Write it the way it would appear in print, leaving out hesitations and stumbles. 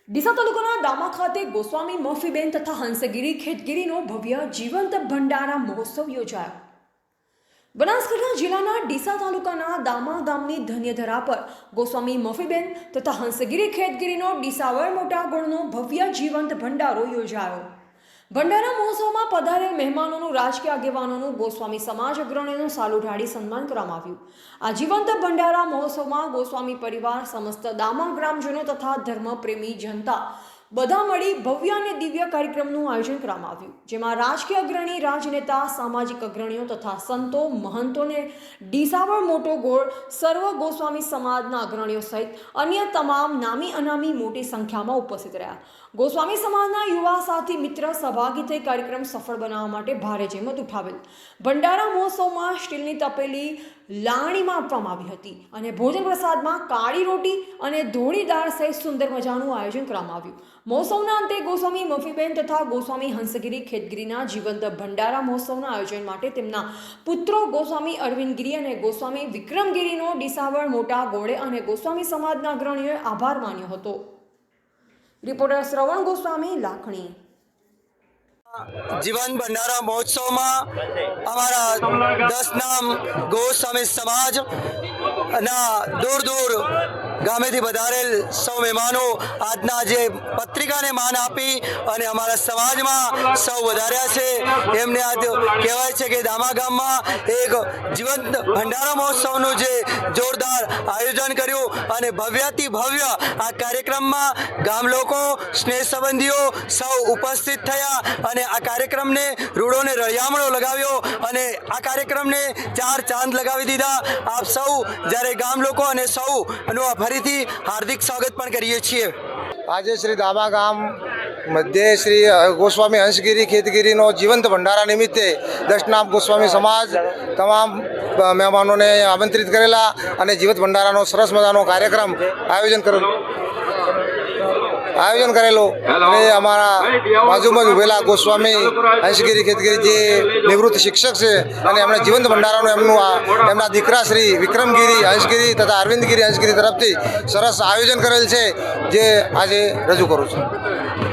ડીસા તાલુકાના દામા ખાતે ગોસ્વામી મફીબેન તથા હંસગીરી ખેતગીરીનો ભવ્ય જીવંત ભંડારા મહોત્સવ યોજાયો। બનાસકાંઠા જિલ્લાના ડીસા તાલુકાના દામા ગામની ધન્યધરા પર ગોસ્વામી મફીબેન તથા હંસગીરી ખેતગીરીનો ડીસાવર મોટા ગોળનો ભવ્ય જીવંત ભંડારો યોજાયો। ભંડારા મહોત્સવમાં પધારેલ મહેમાનોનું રાજકીય આગેવાનોનું ગોસ્વામી સમાજ અગ્રણીઓનું સાલું ઢાળી સન્માન કરવામાં આવ્યું। આ જીવંત ભંડારા મહોત્સવમાં ગોસ્વામી પરિવાર, સમસ્ત દામા ગ્રામજનો તથા ધર્મપ્રેમી જનતા બધા મળી ભવ્ય અને દિવ્ય કાર્યક્રમનું આયોજન કરવામાં આવ્યું, જેમાં રાજકીય અગ્રણી, રાજનેતા, સામાજિક અગ્રણીઓ તથા સંતો, મહંતોને ડીસાવર મોટો ગોળ, સર્વ ગોસ્વામી સમાજના અગ્રણીઓ સહિત અન્ય તમામ નામી અનામી મોટી સંખ્યામાં ઉપસ્થિત રહ્યા। ગોસ્વામી સમાજના યુવા સાથી મિત્ર સહભાગી થઈ કાર્યક્રમ સફળ બનાવવા માટે ભારે જહેમત ઉઠાવેલ। ભંડારા મહોત્સવમાં સ્ટીલની તપેલી લાવણીમાં આપવામાં આવી હતી અને ભોજન પ્રસાદમાં કાળી રોટી અને ધોળી દાળ સહિત સુંદર મજાનું આયોજન કરવામાં આવ્યું। મહોત્સવના અંતે ગોસ્વામી મફીબેન તથા ગોસ્વામી હંસગીરી ખેતગીરીના જીવંત ભંડારા મહોત્સવના આયોજન માટે તેમના પુત્રો ગોસ્વામી અરવિંદગીરી અને ગોસ્વામી વિક્રમગીરીનો ડીસાવર મોટા ગોળે અને ગોસ્વામી સમાજના અગ્રણીઓએ આભાર માન્યો હતો। રિપોર્ટર શ્રવણ ગોસ્વામી, લાખણી। जीवन भंडारा महोत्सव में अमरा 10 नाम गोस्वामी समाज दूर दूर गामे थी पधारेल सौ मेहमानों आजना जे पत्रिका ने मान आपी और अमरा समाज में सौ वधार्या छे। एमने आज कहेवाय छे कि दामा गाम में एक जीवंत भंडारा महोत्सव नु जे जोरदार आयोजन कर्यु और भव्याति भव्य आ कार्यक्रम में गाम लोको, स्नेह संबंधीओ सौ उपस्थित थया और आ कार्यक्रम ने रूड़ो ने रळियामणो लगाव्यो और आ कार्यक्रम ने 4 चांद लगावी दीधा। आप सौ जયારે गाम लोको અને સૌ ફરીથી હાર્દિક સ્વાગત પણ કરીએ છીએ। આજે શ્રી દામા ગામ મધ્યે શ્રી ગોસ્વામી હંસગીરી ખેતગીરીનો જીવંત ભંડારા નિમિત્તે 10 નામ ગોસ્વામી સમાજ તમામ મહેમાનોને આમંત્રિત કરેલા અને જીવંત ભંડારાનો સરસ મજાનો કાર્યક્રમ આયોજન કરેલો અને અમારા બાજુમાં ઉભેલા ગોસ્વામી હંસગીરી ખેતગીરી જે નિવૃત્ત શિક્ષક છે અને એમણે જીવંત ભંડારાનું એમના દીકરા શ્રી વિક્રમગીરી હંસગીરી તથા અરવિંદગીરી હંસગીરી તરફથી સરસ આયોજન કરેલ છે, જે આજે રજૂ કરું છું।